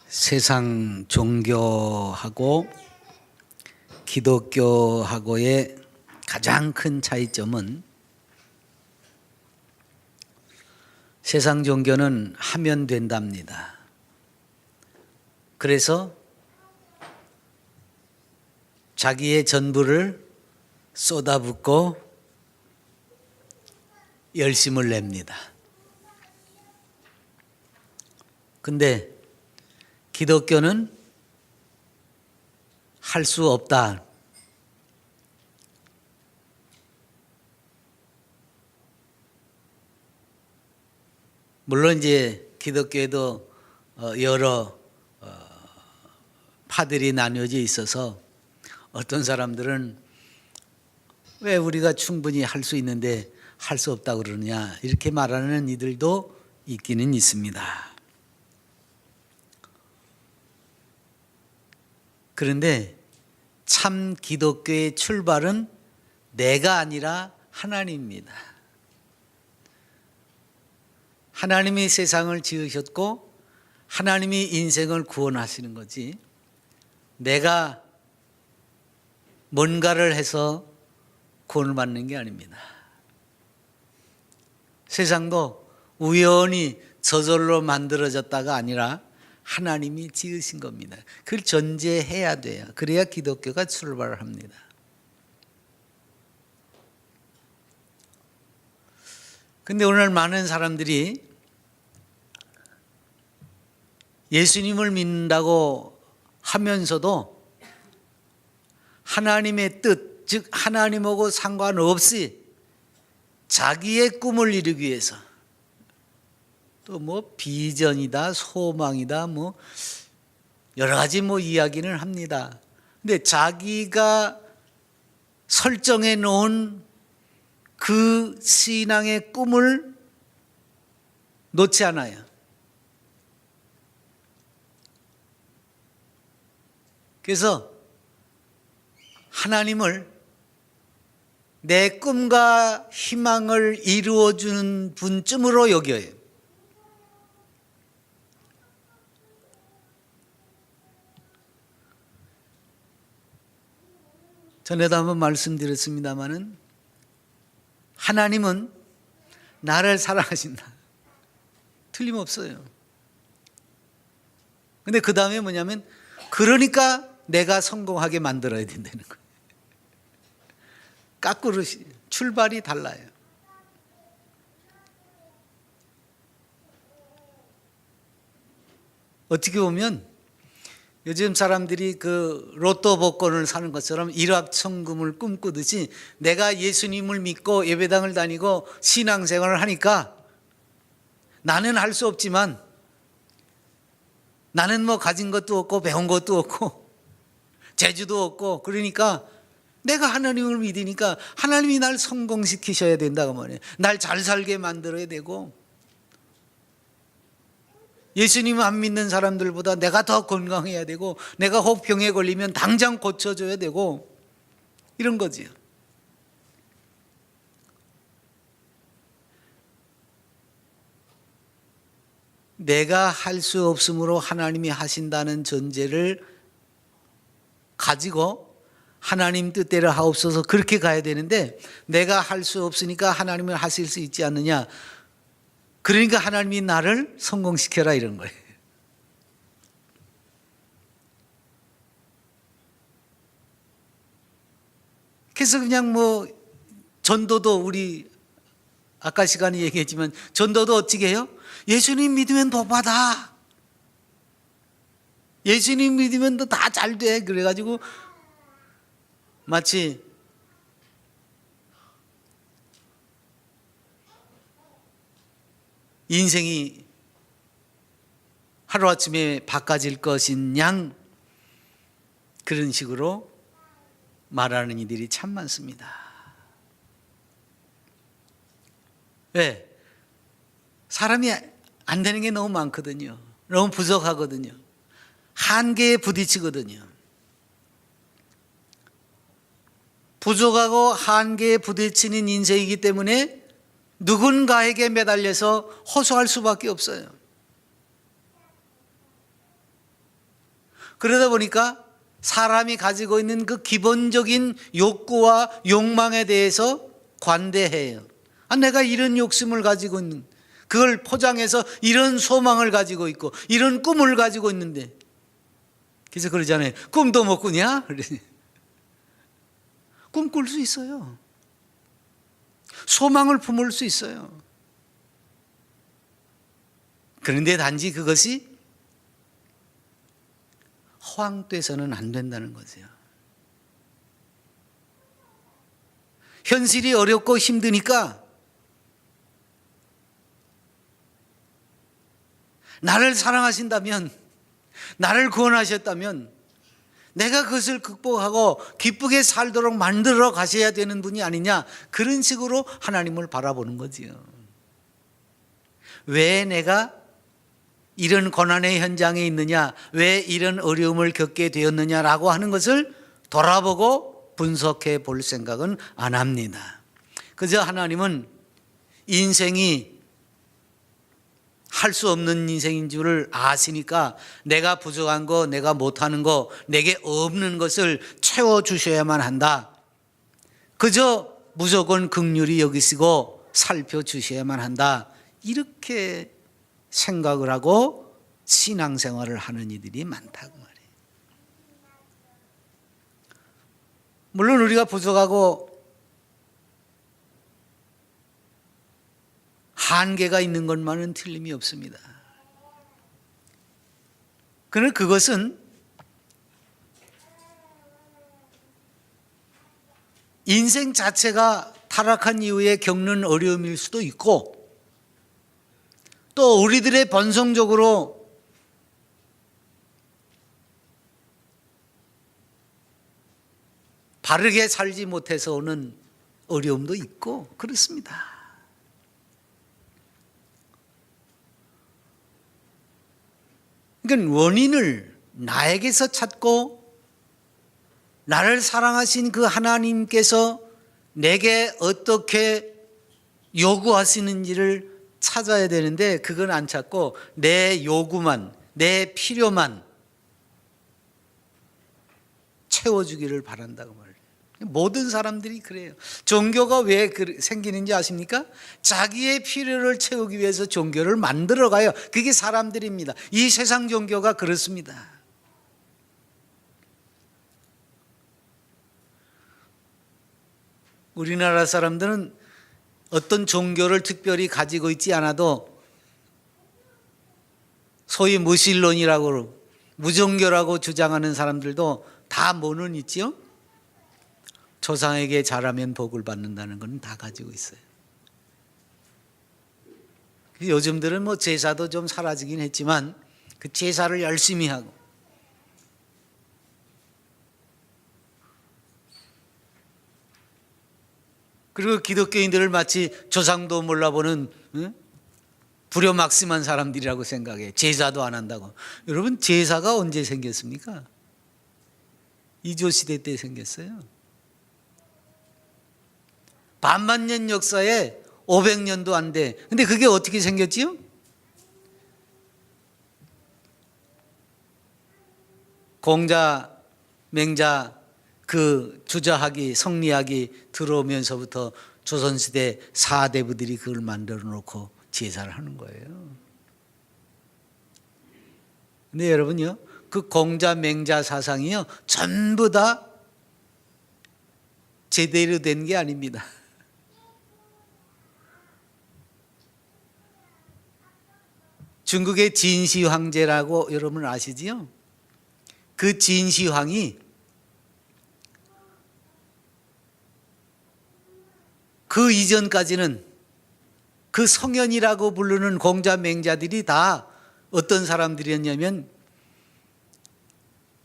세상 종교하고 기독교하고의 가장 큰 차이점은 세상 종교는 하면 된답니다. 그래서 자기의 전부를 쏟아붓고 열심을 냅니다. 근데 기독교는 할 수 없다. 물론 이제 기독교에도 여러 파들이 나뉘어져 있어서 어떤 사람들은 왜 우리가 충분히 할 수 있는데 할 수 없다고 그러느냐 이렇게 말하는 이들도 있기는 있습니다. 그런데 참 기독교의 출발은 내가 아니라 하나님입니다. 하나님이 세상을 지으셨고 하나님이 인생을 구원하시는 거지 내가 뭔가를 해서 구원을 받는 게 아닙니다. 세상도 우연히 저절로 만들어졌다가 아니라 하나님이 지으신 겁니다. 그걸 전제해야 돼요. 그래야 기독교가 출발을 합니다. 근데 오늘 많은 사람들이 예수님을 믿는다고 하면서도 하나님의 뜻, 즉 하나님하고 상관없이 자기의 꿈을 이루기 위해서 또 뭐 비전이다, 소망이다, 뭐 여러 가지 뭐 이야기를 합니다. 근데 자기가 설정해 놓은 그 신앙의 꿈을 놓지 않아요. 그래서 하나님을 내 꿈과 희망을 이루어주는 분쯤으로 여겨요. 전에도 한번 말씀드렸습니다마는 하나님은 나를 사랑하신다. 틀림없어요. 근데 그 다음에 뭐냐면 그러니까 내가 성공하게 만들어야 된다는 거예요. 거꾸로 출발이 달라요. 어떻게 보면 요즘 사람들이 그 로또 복권을 사는 것처럼 일확천금을 꿈꾸듯이 내가 예수님을 믿고 예배당을 다니고 신앙생활을 하니까 나는 할 수 없지만 나는 뭐 가진 것도 없고 배운 것도 없고 재주도 없고 그러니까 내가 하나님을 믿으니까 하나님이 날 성공시키셔야 된다고 말해요. 날 잘 살게 만들어야 되고 예수님 안 믿는 사람들보다 내가 더 건강해야 되고 내가 혹 병에 걸리면 당장 고쳐줘야 되고 이런 거지요. 내가 할 수 없으므로 하나님이 하신다는 전제를 가지고 하나님 뜻대로 하옵소서 그렇게 가야 되는데 내가 할 수 없으니까 하나님을 하실 수 있지 않느냐 그러니까 하나님이 나를 성공시켜라 이런 거예요. 그래서 그냥 뭐 전도도 우리 아까 시간에 얘기했지만 전도도 어떻게 해요? 예수님 믿으면 복 받아. 예수님 믿으면 너 다 잘 돼. 그래가지고 마치 인생이 하루아침에 바꿔질 것인 양 그런 식으로 말하는 이들이 참 많습니다. 왜? 사람이 안 되는 게 너무 많거든요. 너무 부족하거든요. 한계에 부딪히거든요. 부족하고 한계에 부딪히는 인생이기 때문에 누군가에게 매달려서 호소할 수밖에 없어요. 그러다 보니까 사람이 가지고 있는 그 기본적인 욕구와 욕망에 대해서 관대해요. 내가 이런 욕심을 가지고 있는, 그걸 포장해서 이런 소망을 가지고 있고 이런 꿈을 가지고 있는데, 그래서 그러잖아요. 꿈도 못 꾸냐? 꿈 꿀 수 있어요. 소망을 품을 수 있어요. 그런데 단지 그것이 허황돼서는 안 된다는 거죠. 현실이 어렵고 힘드니까 나를 사랑하신다면, 나를 구원하셨다면 내가 그것을 극복하고 기쁘게 살도록 만들어 가셔야 되는 분이 아니냐, 그런 식으로 하나님을 바라보는 거지요. 왜 내가 이런 고난의 현장에 있느냐, 왜 이런 어려움을 겪게 되었느냐라고 하는 것을 돌아보고 분석해 볼 생각은 안 합니다. 그저 하나님은 인생이 할 수 없는 인생인 줄을 아시니까 내가 부족한 거, 내가 못하는 거, 내게 없는 것을 채워주셔야만 한다. 그저 무조건 긍휼히 여기시고 살펴주셔야만 한다. 이렇게 생각을 하고 신앙생활을 하는 이들이 많다고 말이에요. 물론 우리가 부족하고 한계가 있는 것만은 틀림이 없습니다. 그러나 그것은 인생 자체가 타락한 이후에 겪는 어려움일 수도 있고, 또 우리들의 본성적으로 바르게 살지 못해서 오는 어려움도 있고 그렇습니다. 그러니까 원인을 나에게서 찾고 나를 사랑하신 그 하나님께서 내게 어떻게 요구하시는지를 찾아야 되는데, 그건 안 찾고 내 요구만, 내 필요만 채워주기를 바란다고 말해요. 모든 사람들이 그래요. 종교가 왜 생기는지 아십니까? 자기의 필요를 채우기 위해서 종교를 만들어가요. 그게 사람들입니다. 이 세상 종교가 그렇습니다. 우리나라 사람들은 어떤 종교를 특별히 가지고 있지 않아도 소위 무신론이라고, 무종교라고 주장하는 사람들도 다 뭐는 있지요? 조상에게 잘하면 복을 받는다는 건 다 가지고 있어요. 요즘들은 뭐 제사도 좀 사라지긴 했지만 그 제사를 열심히 하고, 그리고 기독교인들을 마치 조상도 몰라보는 불효막심한 사람들이라고 생각해. 제사도 안 한다고. 여러분, 제사가 언제 생겼습니까? 이조시대 때 생겼어요. 반만년 역사에 500년도 안 돼. 근데 그게 어떻게 생겼지요? 공자, 맹자, 그 주자학이, 성리학이 들어오면서부터 조선시대 사대부들이 그걸 만들어 놓고 제사를 하는 거예요. 근데 여러분요, 그 공자, 맹자 사상이요, 전부 다 제대로 된 게 아닙니다. 중국의 진시 황제라고 여러분 아시지요? 그 진시 황이 그 이전까지는 그 성현이라고 부르는 공자 맹자들이 다 어떤 사람들이었냐면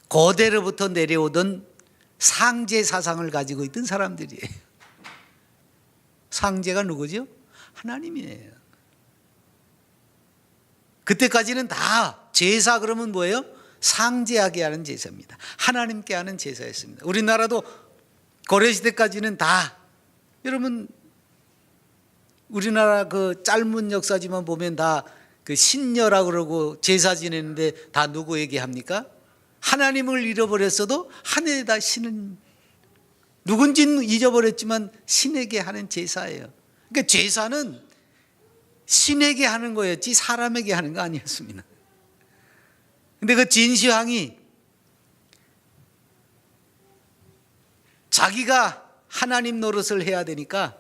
고대로부터 내려오던 상제 사상을 가지고 있던 사람들이에요. 상제가 누구죠? 하나님이에요. 그때까지는 다 제사 그러면 뭐예요? 상제하게 하는 제사입니다. 하나님께 하는 제사였습니다. 우리나라도 고려시대까지는 다, 여러분 우리나라 그 짧은 역사지만 보면 다 그 신녀라고 그러고 제사 지내는데 다 누구 얘기합니까? 하나님을 잃어버렸어도 하늘에다 신은, 누군지는 잊어버렸지만 신에게 하는 제사예요. 그러니까 제사는 신에게 하는 거였지 사람에게 하는 거 아니었습니다. 근데 그 진시황이 자기가 하나님 노릇을 해야 되니까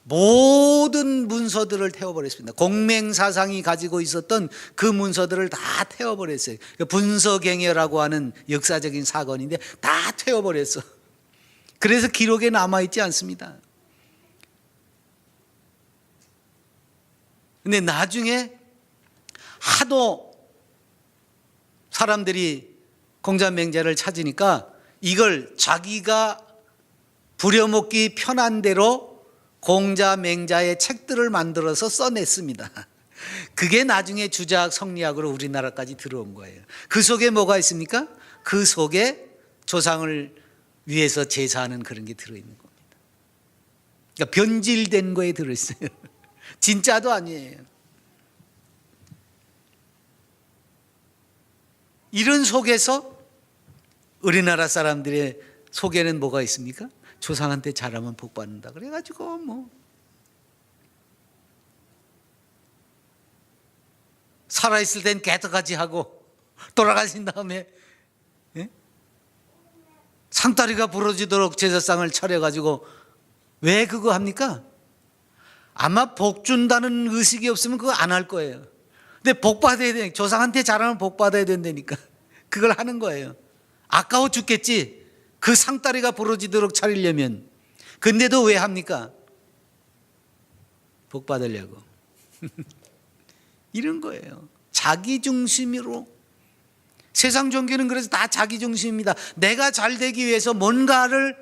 모든 문서들을 태워버렸습니다. 공맹사상이 가지고 있었던 그 문서들을 다 태워버렸어요. 분서갱여라고 하는 역사적인 사건인데 다 태워버렸어. 그래서 기록에 남아있지 않습니다. 근데 나중에 하도 사람들이 공자맹자를 찾으니까 이걸 자기가 부려먹기 편한 대로 공자맹자의 책들을 만들어서 써냈습니다. 그게 나중에 주자학 성리학으로 우리나라까지 들어온 거예요. 그 속에 뭐가 있습니까? 그 속에 조상을 위해서 제사하는 그런 게 들어있는 겁니다. 그러니까 변질된 거에 들어있어요. 진짜도 아니에요. 이런 속에서 우리나라 사람들의 속에는 뭐가 있습니까? 조상한테 잘하면 복 받는다 그래가지고 뭐 살아있을 땐 개떡같이 하고 돌아가신 다음에 상다리가 부러지도록 제사상을 차려가지고 왜 그거 합니까? 아마 복 준다는 의식이 없으면 그거 안 할 거예요. 근데 복 받아야 돼. 조상한테 잘하면 복 받아야 된다니까 그걸 하는 거예요. 아까워 죽겠지. 그 상다리가 부러지도록 차리려면. 근데도 왜 합니까? 복 받으려고. 이런 거예요. 자기 중심으로. 세상 종교는 그래서 다 자기 중심입니다. 내가 잘 되기 위해서 뭔가를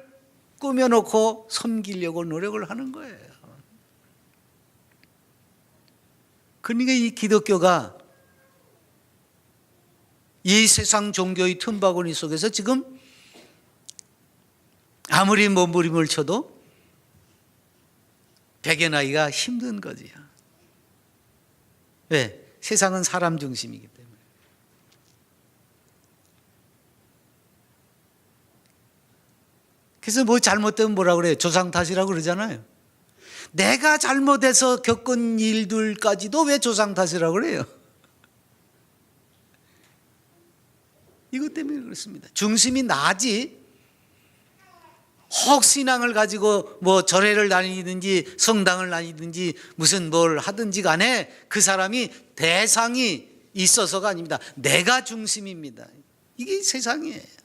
꾸며놓고 섬기려고 노력을 하는 거예요. 그러니까 이 기독교가 이 세상 종교의 틈바구니 속에서 지금 아무리 몸부림을 쳐도 배겨나기가 힘든 거지요. 왜? 세상은 사람 중심이기 때문에. 그래서 뭐 잘못되면 뭐라 그래요? 조상 탓이라고 그러잖아요. 내가 잘못해서 겪은 일들까지도 왜 조상 탓이라고 그래요? 이것 때문에 그렇습니다. 중심이 나지. 혹 신앙을 가지고 뭐 절회를 다니든지 성당을 다니든지 무슨 뭘 하든지 간에 그 사람이 대상이 있어서가 아닙니다. 내가 중심입니다. 이게 세상이에요.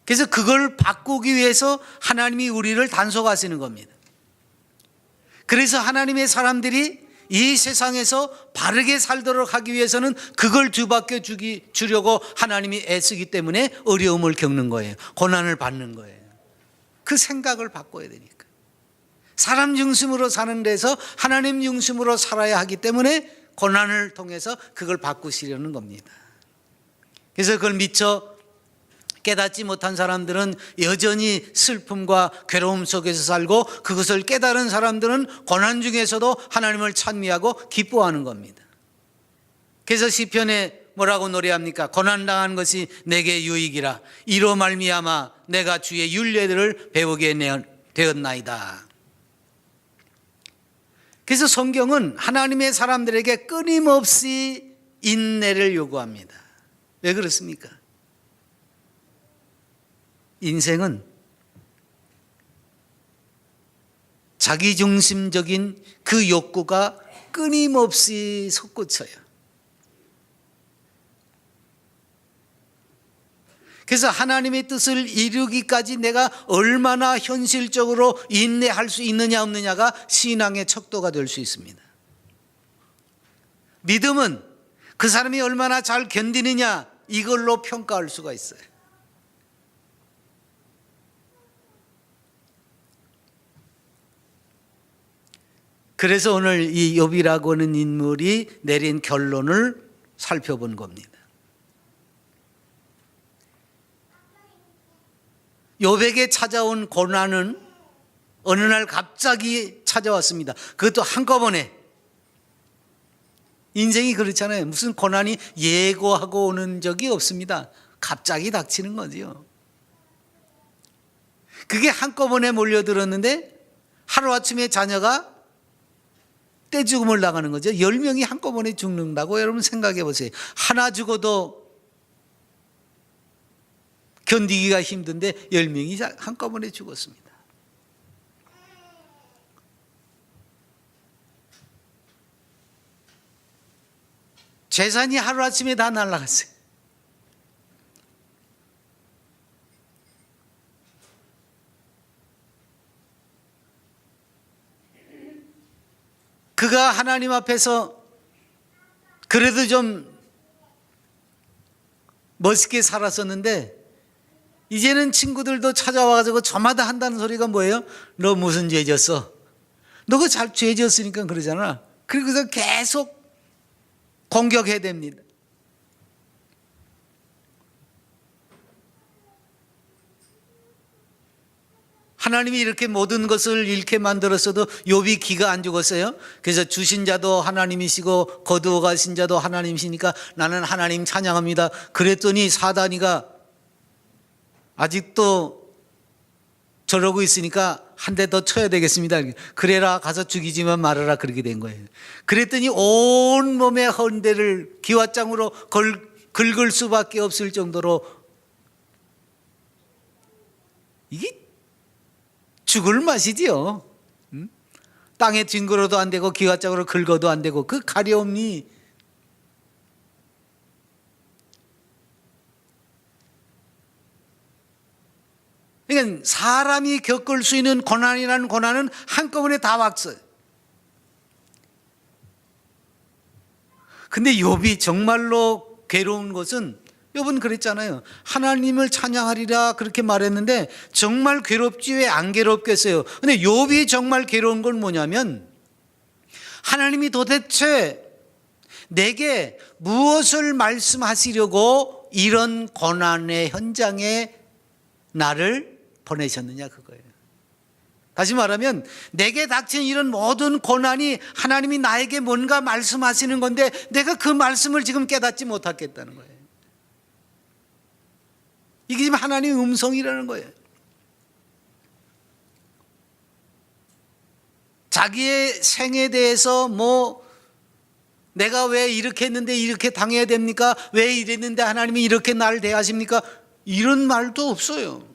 그래서 그걸 바꾸기 위해서 하나님이 우리를 단속하시는 겁니다. 그래서 하나님의 사람들이 이 세상에서 바르게 살도록 하기 위해서는 그걸 뒤바뀌어 주려고 하나님이 애쓰기 때문에 어려움을 겪는 거예요. 고난을 받는 거예요. 그 생각을 바꿔야 되니까. 사람 중심으로 사는 데서 하나님 중심으로 살아야 하기 때문에 고난을 통해서 그걸 바꾸시려는 겁니다. 그래서 그걸 미처 깨닫지 못한 사람들은 여전히 슬픔과 괴로움 속에서 살고, 그것을 깨달은 사람들은 고난 중에서도 하나님을 찬미하고 기뻐하는 겁니다. 그래서 시편에 뭐라고 노래합니까? 고난당한 것이 내게 유익이라. 이로 말미암아 내가 주의 율례들을 배우게 되었나이다. 그래서 성경은 하나님의 사람들에게 끊임없이 인내를 요구합니다. 왜 그렇습니까? 인생은 자기중심적인 그 욕구가 끊임없이 솟구쳐요. 그래서 하나님의 뜻을 이루기까지 내가 얼마나 현실적으로 인내할 수 있느냐 없느냐가 신앙의 척도가 될 수 있습니다. 믿음은 그 사람이 얼마나 잘 견디느냐 이걸로 평가할 수가 있어요. 그래서 오늘 이 욥이라고 하는 인물이 내린 결론을 살펴본 겁니다. 욥에게 찾아온 고난은 어느 날 갑자기 찾아왔습니다. 그것도 한꺼번에. 인생이 그렇잖아요. 무슨 고난이 예고하고 오는 적이 없습니다. 갑자기 닥치는 거지요. 그게 한꺼번에 몰려들었는데 하루아침에 자녀가 떼죽음을 당하는 거죠. 10명이 한꺼번에 죽는다고 여러분 생각해 보세요. 하나 죽어도 견디기가 힘든데 10명이 한꺼번에 죽었습니다. 재산이 하루아침에 다 날아갔어요. 그가 하나님 앞에서 그래도 좀 멋있게 살았었는데 이제는 친구들도 찾아와가지고 저마다 한다는 소리가 뭐예요? 너 무슨 죄 졌어? 너 그 잘 죄 졌으니까 그러잖아. 그래서 계속 공격해야 됩니다. 하나님이 이렇게 모든 것을 잃게 만들었어도 욥이 기가 안 죽었어요. 그래서 주신 자도 하나님이시고 거두어 가신 자도 하나님이시니까 나는 하나님 찬양합니다. 그랬더니 사단이가 아직도 저러고 있으니까 한 대 더 쳐야 되겠습니다. 그래라 가서 죽이지만 말아라 그렇게 된 거예요. 그랬더니 온몸의 헌대를 기왓장으로 긁을 수밖에 없을 정도로 이게 죽을 맛이지요. 땅에 뒹굴어도 안 되고 기왓장으로 긁어도 안 되고 그 가려움이 그러니까 사람이 겪을 수 있는 고난이라는 고난은 한꺼번에 다 왔어요. 근데 욥이 정말로 괴로운 것은 욥은 그랬잖아요. 하나님을 찬양하리라 그렇게 말했는데 정말 괴롭지 왜 안 괴롭겠어요. 근데 욥이 정말 괴로운 건 뭐냐면 하나님이 도대체 내게 무엇을 말씀하시려고 이런 고난의 현장에 나를 보내셨느냐 그거예요. 다시 말하면 내게 닥친 이런 모든 고난이 하나님이 나에게 뭔가 말씀하시는 건데 내가 그 말씀을 지금 깨닫지 못하겠다는 거예요. 이게 지금 하나님의 음성이라는 거예요. 자기의 생에 대해서 내가 왜 이렇게 했는데 이렇게 당해야 됩니까? 왜 이랬는데 하나님이 이렇게 나를 대하십니까? 이런 말도 없어요.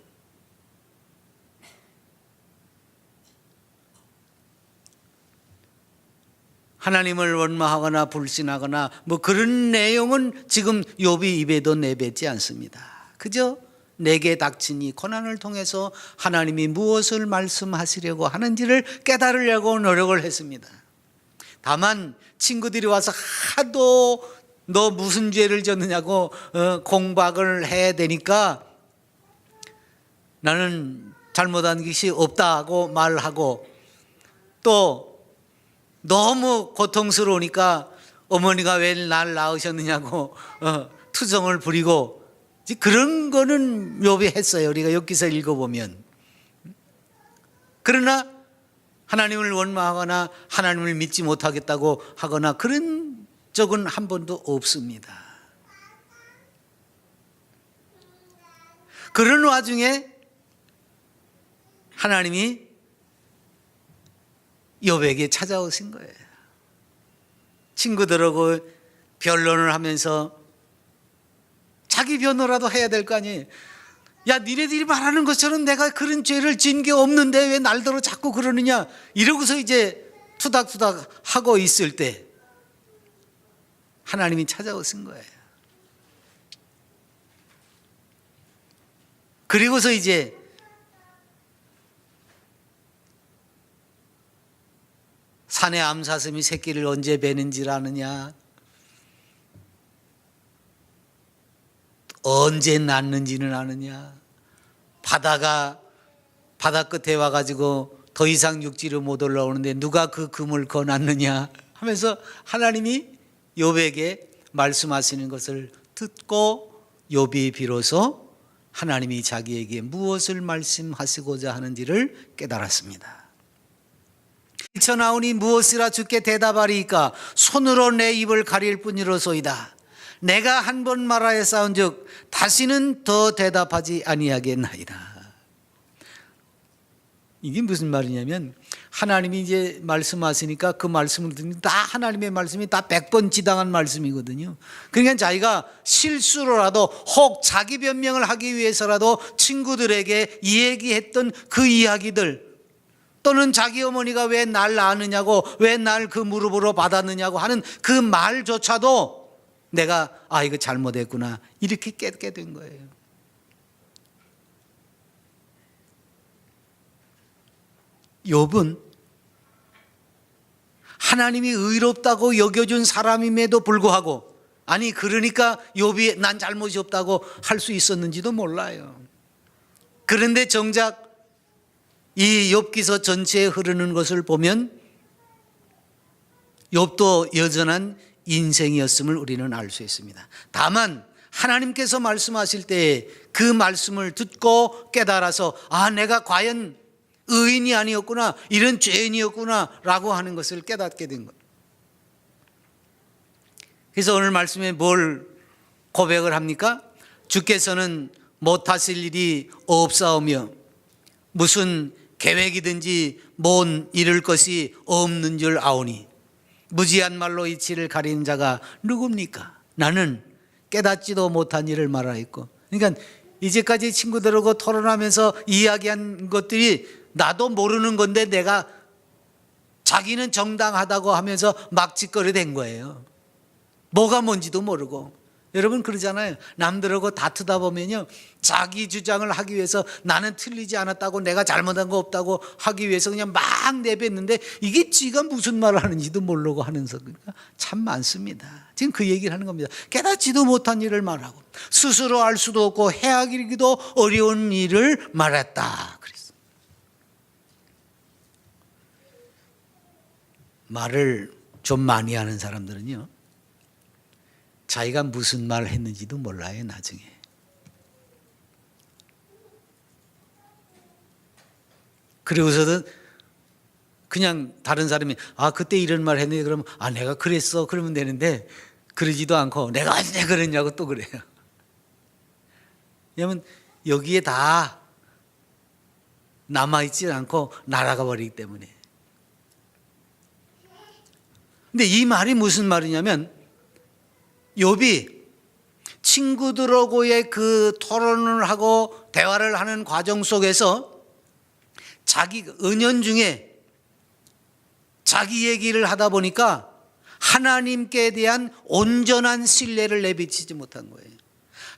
하나님을 원망하거나 불신하거나 그런 내용은 지금 욥이 입에도 내뱉지 않습니다. 그저 내게 닥친 이 고난을 통해서 하나님이 무엇을 말씀하시려고 하는지를 깨달으려고 노력을 했습니다. 다만 친구들이 와서 하도 너 무슨 죄를 졌느냐고 공박을 해야 되니까 나는 잘못한 것이 없다고 말하고 또 너무 고통스러우니까 어머니가 왜 날 낳으셨느냐고 투정을 부리고 그런 거는 욥이 했어요. 우리가 욥기서 읽어보면. 그러나 하나님을 원망하거나 하나님을 믿지 못하겠다고 하거나 그런 적은 한 번도 없습니다. 그런 와중에 하나님이 욥에게 찾아오신 거예요. 친구들하고 변론을 하면서 자기 변호라도 해야 될 거 아니에요. 야, 니네들이 말하는 것처럼 내가 그런 죄를 진 게 없는데 왜 날더러 자꾸 그러느냐 이러고서 이제 투닥투닥 하고 있을 때 하나님이 찾아오신 거예요. 그리고서 이제 산의 암사슴이 새끼를 언제 베는지를 아느냐, 언제 낳는지는 아느냐, 바다가 바다 끝에 와가지고 더 이상 육지로 못 올라오는데 누가 그 금을 거놨느냐 하면서 하나님이 욥에게 말씀하시는 것을 듣고 욥이 비로소 하나님이 자기에게 무엇을 말씀하시고자 하는지를 깨달았습니다. 뛰쳐나오니 무엇이라 주께 대답하리이까? 손으로 내 입을 가릴 뿐이로소이다. 내가 한 번 말하였사온즉 다시는 더 대답하지 아니하겠나이다. 이게 무슨 말이냐면 하나님이 이제 말씀하시니까 그 말씀을 듣는 다 하나님의 말씀이 다 100번 지당한 말씀이거든요. 그러니까 자기가 실수로라도 혹 자기 변명을 하기 위해서라도 친구들에게 이야기했던 그 이야기들, 또는 자기 어머니가 왜 날 낳았느냐고, 왜 날 그 무릎으로 받았느냐고 하는 그 말조차도 내가 이거 잘못했구나 이렇게 깨닫게 된 거예요. 욥은 하나님이 의롭다고 여겨준 사람임에도 불구하고, 그러니까 욥이 난 잘못이 없다고 할 수 있었는지도 몰라요. 그런데 정작 이 욥기서 전체에 흐르는 것을 보면 욥도 여전한 인생이었음을 우리는 알 수 있습니다. 다만 하나님께서 말씀하실 때 그 말씀을 듣고 깨달아서 내가 과연 의인이 아니었구나, 이런 죄인이었구나 라고 하는 것을 깨닫게 된 것. 그래서 오늘 말씀에 뭘 고백을 합니까? 주께서는 못하실 일이 없사오며 무슨 계획이든지 못 이룰 것이 없는 줄 아오니 무지한 말로 이치를 가리는 자가 누굽니까? 나는 깨닫지도 못한 일을 말하였고. 그러니까 이제까지 친구들하고 토론하면서 이야기한 것들이 나도 모르는 건데 내가 자기는 정당하다고 하면서 막 짓거려댄 거예요. 뭐가 뭔지도 모르고. 여러분 그러잖아요. 남들하고 다투다 보면요, 자기 주장을 하기 위해서 나는 틀리지 않았다고, 내가 잘못한 거 없다고 하기 위해서 그냥 막 내뱉는데 이게 지가 무슨 말을 하는지도 모르고 하는 소리가 참 많습니다. 지금 그 얘기를 하는 겁니다. 깨닫지도 못한 일을 말하고 스스로 알 수도 없고 헤아리기도 어려운 일을 말했다. 그랬어요. 말을 좀 많이 하는 사람들은요, 자기가 무슨 말을 했는지도 몰라요, 나중에. 그리고서는 그냥 다른 사람이 그때 이런 말 했는데 그러면 내가 그랬어 그러면 되는데, 그러지도 않고 내가 언제 그랬냐고 또 그래요. 왜냐하면 여기에 다 남아있지 않고 날아가 버리기 때문에. 근데 이 말이 무슨 말이냐면, 욥이 친구들하고의 그 토론을 하고 대화를 하는 과정 속에서 자기 은연중에 자기 얘기를 하다 보니까 하나님께 대한 온전한 신뢰를 내비치지 못한 거예요.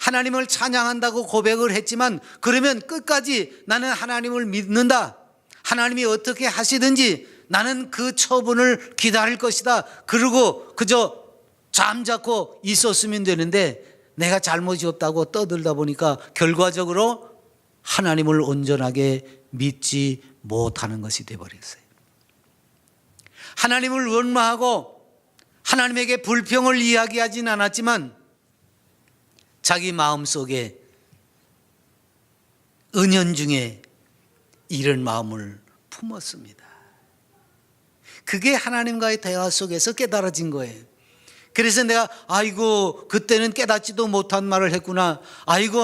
하나님을 찬양한다고 고백을 했지만 그러면 끝까지 나는 하나님을 믿는다, 하나님이 어떻게 하시든지 나는 그 처분을 기다릴 것이다, 그리고 그저 잠자코 있었으면 되는데 내가 잘못이 없다고 떠들다 보니까 결과적으로 하나님을 온전하게 믿지 못하는 것이 되어버렸어요. 하나님을 원망하고 하나님에게 불평을 이야기하진 않았지만 자기 마음속에 은연중에 이런 마음을 품었습니다. 그게 하나님과의 대화 속에서 깨달아진 거예요. 그래서 내가 그때는 깨닫지도 못한 말을 했구나,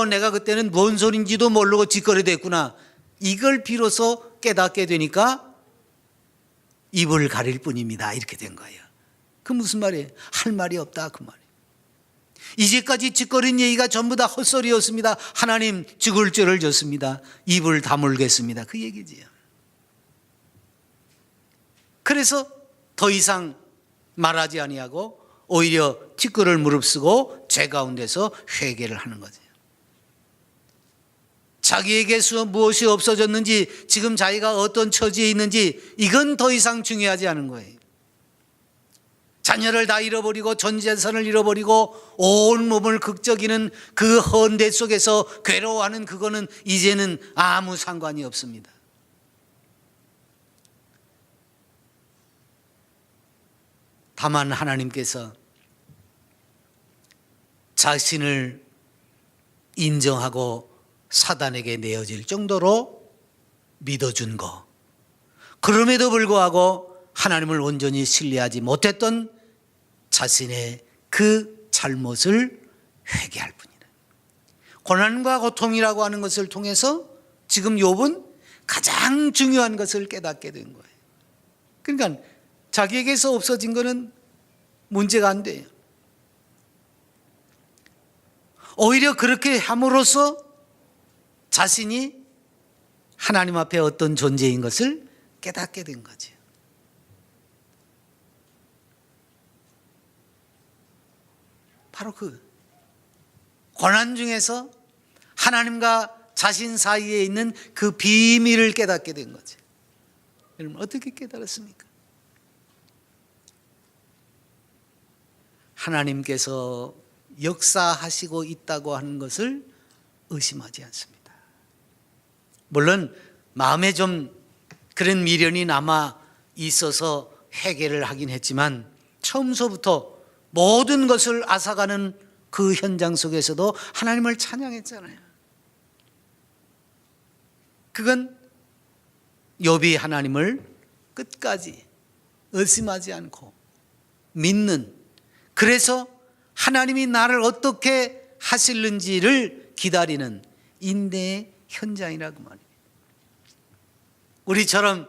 내가 그때는 뭔 소린지도 모르고 짓거리됐구나, 이걸 비로소 깨닫게 되니까 입을 가릴 뿐입니다 이렇게 된 거예요. 그 무슨 말이에요? 할 말이 없다 그 말이에요. 이제까지 짓거린 얘기가 전부 다 헛소리였습니다. 하나님 죽을 죄를 졌습니다. 입을 다물겠습니다 그 얘기지요. 그래서 더 이상 말하지 아니하고 오히려 티끌을 무릅쓰고 죄 가운데서 회개를 하는 거죠. 자기에게서 무엇이 없어졌는지, 지금 자기가 어떤 처지에 있는지 이건 더 이상 중요하지 않은 거예요. 자녀를 다 잃어버리고 전 재산을 잃어버리고 온 몸을 극적이는 그 헌대 속에서 괴로워하는 그거는 이제는 아무 상관이 없습니다. 다만 하나님께서 자신을 인정하고 사단에게 내어질 정도로 믿어준 거, 그럼에도 불구하고 하나님을 온전히 신뢰하지 못했던 자신의 그 잘못을 회개할 뿐이다. 고난과 고통이라고 하는 것을 통해서 지금 욥은 가장 중요한 것을 깨닫게 된 거예요. 그러니까 자기에게서 없어진 것은 문제가 안 돼요. 오히려 그렇게 함으로써 자신이 하나님 앞에 어떤 존재인 것을 깨닫게 된 거죠. 바로 그 고난 중에서 하나님과 자신 사이에 있는 그 비밀을 깨닫게 된 거죠. 여러분 어떻게 깨달았습니까? 하나님께서 역사하시고 있다고 하는 것을 의심하지 않습니다. 물론 마음에 좀 그런 미련이 남아 있어서 회개를 하긴 했지만 처음서부터 모든 것을 앗아가는 그 현장 속에서도 하나님을 찬양했잖아요. 그건 욥이 하나님을 끝까지 의심하지 않고 믿는, 그래서 하나님이 나를 어떻게 하실는지를 기다리는 인내의 현장이라고 말입니다. 우리처럼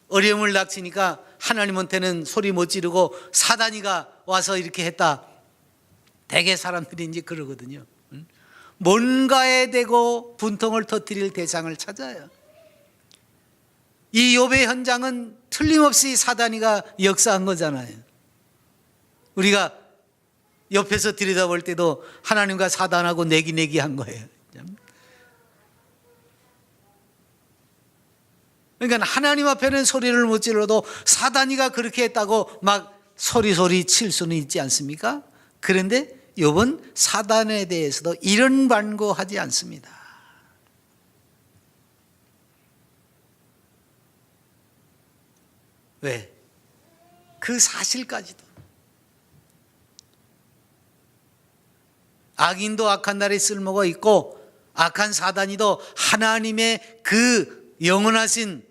어려움을 닥치니까 하나님한테는 소리 못 지르고 사단이가 와서 이렇게 했다, 대개 사람들이 이제 그러거든요. 뭔가에 대고 분통을 터뜨릴 대상을 찾아요. 이 욥의 현장은 틀림없이 사단이가 역사한 거잖아요. 우리가 옆에서 들여다볼 때도 하나님과 사단하고 내기한 거예요. 그러니까 하나님 앞에는 소리를 못 질러도 사단이가 그렇게 했다고 막 소리 칠 수는 있지 않습니까? 그런데 욥은 사단에 대해서도 이런 반고하지 않습니다. 왜? 그 사실까지도. 악인도 악한 날에 쓸모가 있고 악한 사단이도 하나님의 그 영원하신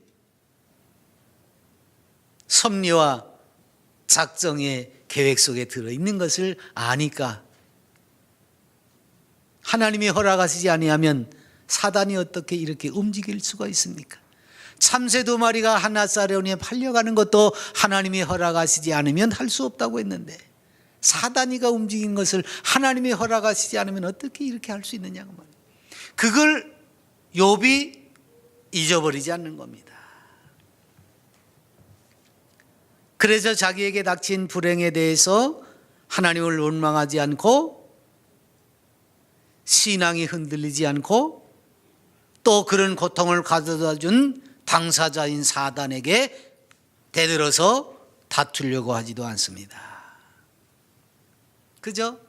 섭리와 작정의 계획 속에 들어있는 것을 아니까 하나님이 허락하시지 아니하면 사단이 어떻게 이렇게 움직일 수가 있습니까? 참새 2마리가 한나사레온에 팔려가는 것도 하나님이 허락하시지 않으면 할 수 없다고 했는데 사단이가 움직인 것을 하나님이 허락하시지 않으면 어떻게 이렇게 할 수 있느냐고 말이에요. 그걸 욥이 잊어버리지 않는 겁니다. 그래서 자기에게 닥친 불행에 대해서 하나님을 원망하지 않고 신앙이 흔들리지 않고 또 그런 고통을 가져다 준 당사자인 사단에게 대들어서 다투려고 하지도 않습니다. 그저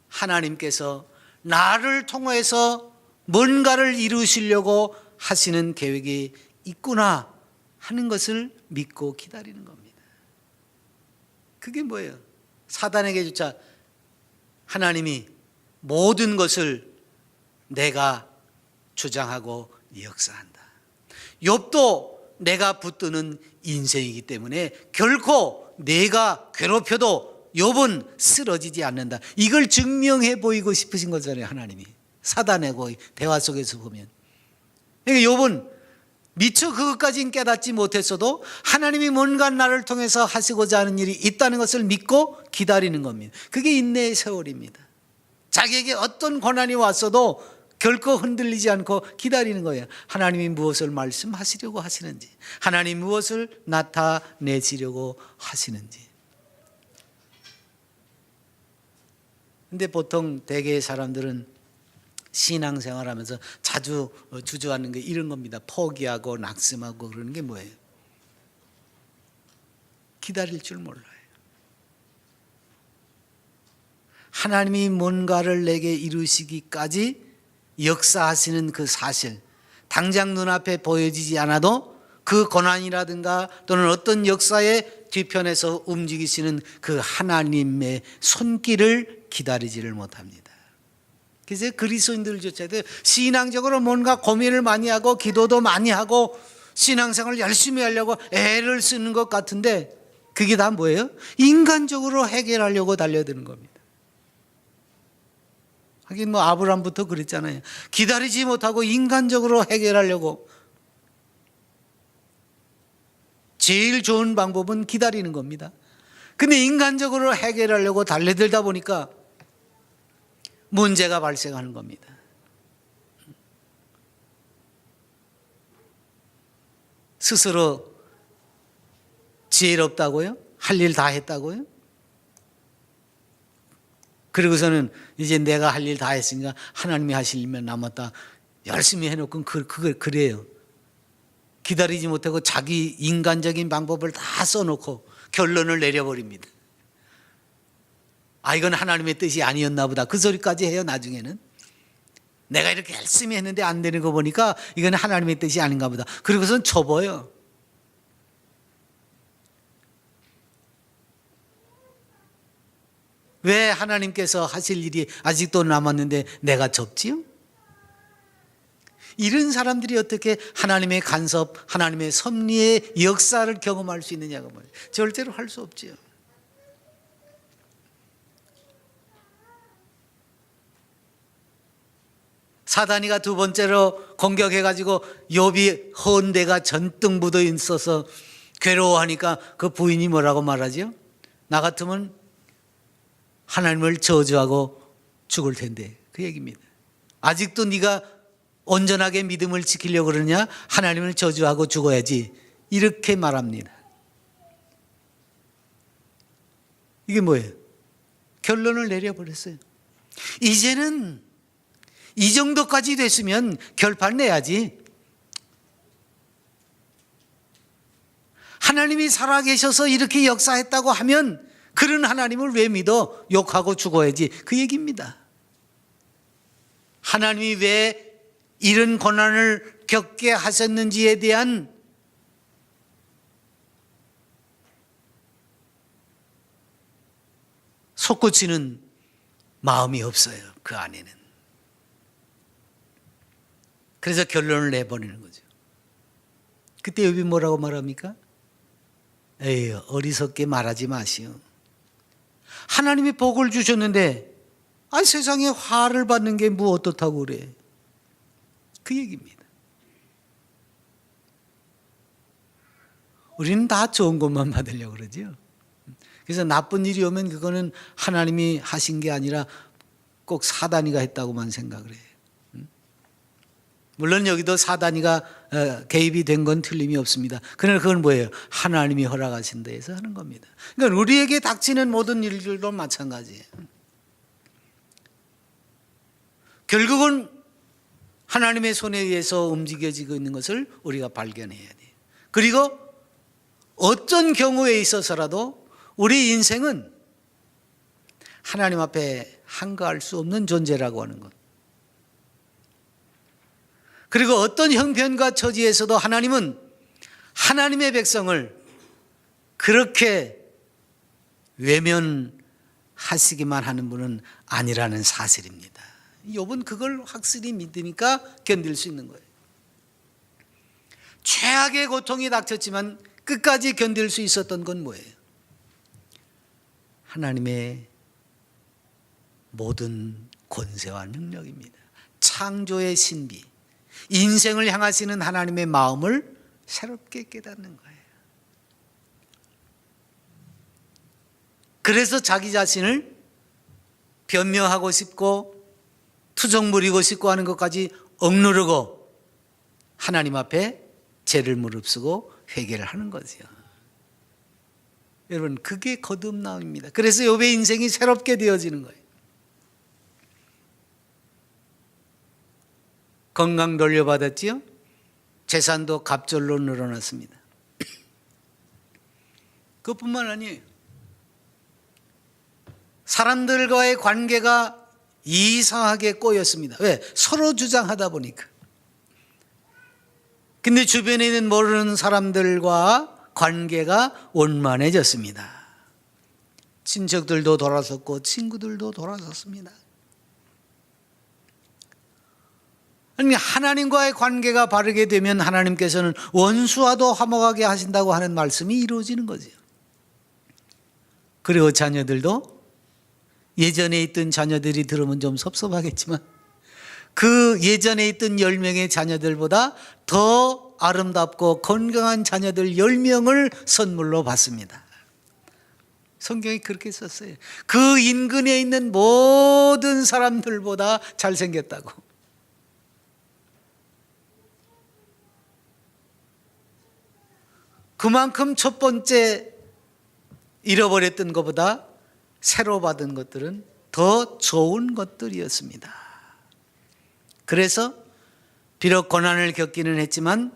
하나님께서 나를 통해서 뭔가를 이루시려고 하시는 계획이 있구나 하는 것을 믿고 기다리는 겁니다. 그게 뭐예요? 사단에게조차 하나님이 모든 것을 내가 주장하고 역사한다. 욥도 내가 붙드는 인생이기 때문에 결코 내가 괴롭혀도 욥은 쓰러지지 않는다. 이걸 증명해 보이고 싶으신 거잖아요, 하나님이. 사단하고 대화 속에서 보면. 그러니까 욥은 미처 그것까지는 깨닫지 못했어도 하나님이 뭔가 나를 통해서 하시고자 하는 일이 있다는 것을 믿고 기다리는 겁니다. 그게 인내의 세월입니다. 자기에게 어떤 고난이 왔어도 결코 흔들리지 않고 기다리는 거예요. 하나님이 무엇을 말씀하시려고 하시는지, 하나님 무엇을 나타내시려고 하시는지. 근데 보통 대개의 사람들은 신앙생활하면서 자주 주저하는 게 이런 겁니다. 포기하고 낙심하고 그러는 게 뭐예요? 기다릴 줄 몰라요. 하나님이 뭔가를 내게 이루시기까지 역사하시는 그 사실, 당장 눈앞에 보여지지 않아도 그 고난이라든가 또는 어떤 역사의 뒤편에서 움직이시는 그 하나님의 손길을 기다리지를 못합니다. 그래서 그리스도인들조차도 신앙적으로 뭔가 고민을 많이 하고 기도도 많이 하고 신앙생활을 열심히 하려고 애를 쓰는 것 같은데 그게 다 뭐예요? 인간적으로 해결하려고 달려드는 겁니다. 하긴 뭐 아브람부터 그랬잖아요. 기다리지 못하고 인간적으로 해결하려고. 제일 좋은 방법은 기다리는 겁니다. 근데 인간적으로 해결하려고 달려들다 보니까 문제가 발생하는 겁니다. 스스로 지혜롭다고요? 할 일 다 했다고요? 그리고서는 이제 내가 할 일 다 했으니까 하나님이 하실 일만 남았다. 열심히 해놓고 그래요. 기다리지 못하고 자기 인간적인 방법을 다 써놓고 결론을 내려버립니다. 아, 이건 하나님의 뜻이 아니었나 보다. 그 소리까지 해요, 나중에는. 내가 이렇게 열심히 했는데 안 되는 거 보니까 이건 하나님의 뜻이 아닌가 보다. 그리고선 접어요. 왜 하나님께서 하실 일이 아직도 남았는데 내가 접지요? 이런 사람들이 어떻게 하나님의 간섭, 하나님의 섭리의 역사를 경험할 수 있느냐가 뭐예요. 절대로 할 수 없지요. 사단이가 두 번째로 공격해가지고 욥이 헌대가 전등 묻어 있어서 괴로워하니까 그 부인이 뭐라고 말하죠? 나 같으면 하나님을 저주하고 죽을 텐데, 그 얘기입니다. 아직도 네가 온전하게 믿음을 지키려고 그러냐? 하나님을 저주하고 죽어야지. 이렇게 말합니다. 이게 뭐예요? 결론을 내려버렸어요. 이제는 이 정도까지 됐으면 결판 내야지. 하나님이 살아계셔서 이렇게 역사했다고 하면 그런 하나님을 왜 믿어? 욕하고 죽어야지. 그 얘기입니다. 하나님이 왜 이런 고난을 겪게 하셨는지에 대한 솟구치는 마음이 없어요, 그 안에는. 그래서 결론을 내버리는 거죠. 그때 욥이 뭐라고 말합니까? 에이, 어리석게 말하지 마시오. 하나님이 복을 주셨는데 세상에 화를 받는 게 뭐 어떻다고 그래. 그 얘기입니다. 우리는 다 좋은 것만 받으려고 그러죠. 그래서 나쁜 일이 오면 그거는 하나님이 하신 게 아니라 꼭 사단이가 했다고만 생각을 해요. 물론 여기도 사단이가 개입이 된 건 틀림이 없습니다. 그러나 그건 뭐예요? 하나님이 허락하신 데에서 하는 겁니다. 그러니까 우리에게 닥치는 모든 일들도 마찬가지예요. 결국은 하나님의 손에 의해서 움직여지고 있는 것을 우리가 발견해야 돼요. 그리고 어떤 경우에 있어서라도 우리 인생은 하나님 앞에 한가할 수 없는 존재라고 하는 것. 그리고 어떤 형편과 처지에서도 하나님은 하나님의 백성을 그렇게 외면하시기만 하는 분은 아니라는 사실입니다. 욥은 그걸 확실히 믿으니까 견딜 수 있는 거예요. 최악의 고통이 닥쳤지만 끝까지 견딜 수 있었던 건 뭐예요? 하나님의 모든 권세와 능력입니다. 창조의 신비, 인생을 향하시는 하나님의 마음을 새롭게 깨닫는 거예요. 그래서 자기 자신을 변명하고 싶고 투정 부리고 싶고 하는 것까지 억누르고 하나님 앞에 죄를 무릅쓰고 회개를 하는 거죠. 여러분, 그게 거듭남입니다. 그래서 욥의 인생이 새롭게 되어지는 거예요. 건강 돌려받았지요? 재산도 갑절로 늘어났습니다. 그것뿐만 아니에요. 사람들과의 관계가 이상하게 꼬였습니다. 왜? 서로 주장하다 보니까. 근데 주변에 있는 모르는 사람들과 관계가 원만해졌습니다. 친척들도 돌아섰고 친구들도 돌아섰습니다. 아니, 하나님과의 관계가 바르게 되면 하나님께서는 원수와도 화목하게 하신다고 하는 말씀이 이루어지는 거죠. 그리고 자녀들도 예전에 있던 자녀들이 들으면 좀 섭섭하겠지만 그 예전에 있던 10명의 자녀들보다 더 아름답고 건강한 자녀들 10명을 선물로 받습니다. 성경이 그렇게 썼어요. 그 인근에 있는 모든 사람들보다 잘생겼다고. 그만큼 첫 번째 잃어버렸던 것보다 새로 받은 것들은 더 좋은 것들이었습니다. 그래서 비록 고난을 겪기는 했지만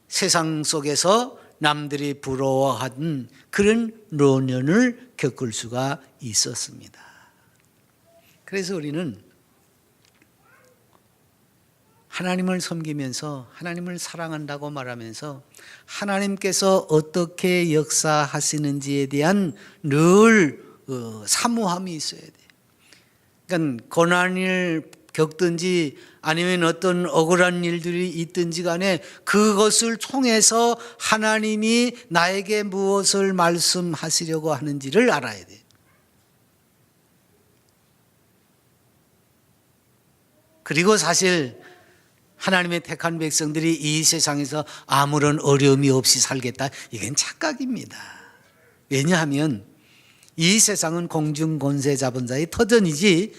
세상 속에서 남들이 부러워하는 그런 노년을 겪을 수가 있었습니다. 그래서 우리는 하나님을 섬기면서 하나님을 사랑한다고 말하면서 하나님께서 어떻게 역사하시는지에 대한 늘 사모함이 있어야 돼요. 그러니까 고난을 겪든지 아니면 어떤 억울한 일들이 있든지 간에 그것을 통해서 하나님이 나에게 무엇을 말씀하시려고 하는지를 알아야 돼요. 그리고 사실 하나님의 택한 백성들이 이 세상에서 아무런 어려움이 없이 살겠다, 이건 착각입니다. 왜냐하면 이 세상은 공중 권세 잡은 자의 터전이지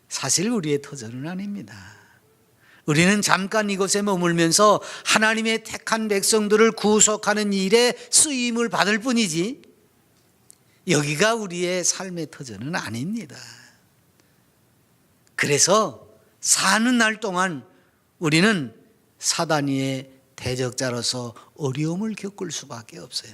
사실 우리의 터전은 아닙니다. 우리는 잠깐 이곳에 머물면서 하나님의 택한 백성들을 구속하는 일에 쓰임을 받을 뿐이지 여기가 우리의 삶의 터전은 아닙니다. 그래서 사는 날 동안 우리는 사단의 대적자로서 어려움을 겪을 수밖에 없어요.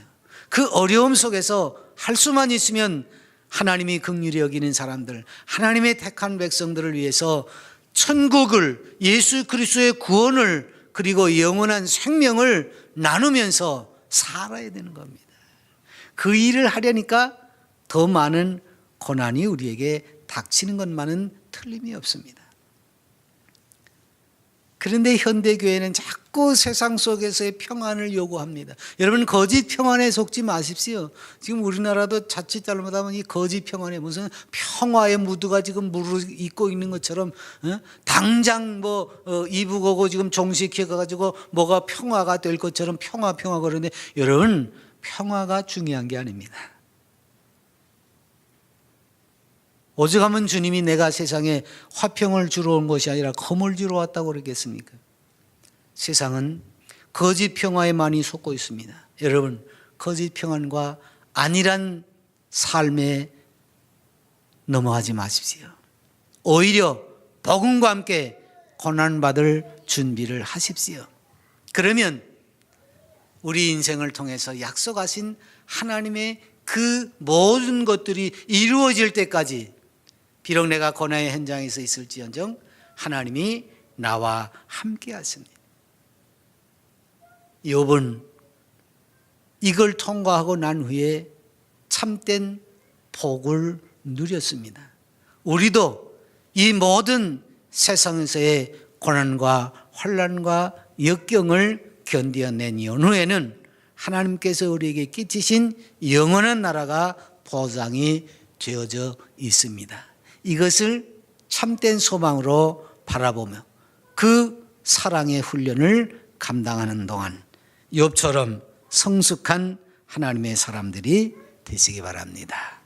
그 어려움 속에서 할 수만 있으면 하나님이 긍휼히 여기는 사람들, 하나님의 택한 백성들을 위해서 천국을, 예수 그리스도의 구원을, 그리고 영원한 생명을 나누면서 살아야 되는 겁니다. 그 일을 하려니까 더 많은 고난이 우리에게 닥치는 것만은 틀림이 없습니다. 그런데 현대교회는 자꾸 세상 속에서의 평안을 요구합니다. 여러분, 거짓 평안에 속지 마십시오. 지금 우리나라도 자칫 잘못하면 이 거짓 평안에 무슨 평화의 무드가 지금 무르익고 있는 것처럼 당장 이북 오고 지금 종식해가지고 뭐가 평화가 될 것처럼 평화 그러는데 여러분, 평화가 중요한 게 아닙니다. 오죽하면 주님이 내가 세상에 화평을 주러 온 것이 아니라 검을 주러 왔다고 그러겠습니까? 세상은 거짓 평화에 많이 속고 있습니다. 여러분, 거짓 평안과 안일한 삶에 넘어가지 마십시오. 오히려 복음과 함께 고난받을 준비를 하십시오. 그러면 우리 인생을 통해서 약속하신 하나님의 그 모든 것들이 이루어질 때까지 비록 내가 고난의 현장에서 있을지언정 하나님이 나와 함께 하십니다. 욥은 이걸 통과하고 난 후에 참된 복을 누렸습니다. 우리도 이 모든 세상에서의 고난과 환난과 역경을 견뎌낸 이후에는 하나님께서 우리에게 끼치신 영원한 나라가 보장이 되어져 있습니다. 이것을 참된 소망으로 바라보며 그 사랑의 훈련을 감당하는 동안 욥처럼 성숙한 하나님의 사람들이 되시기 바랍니다.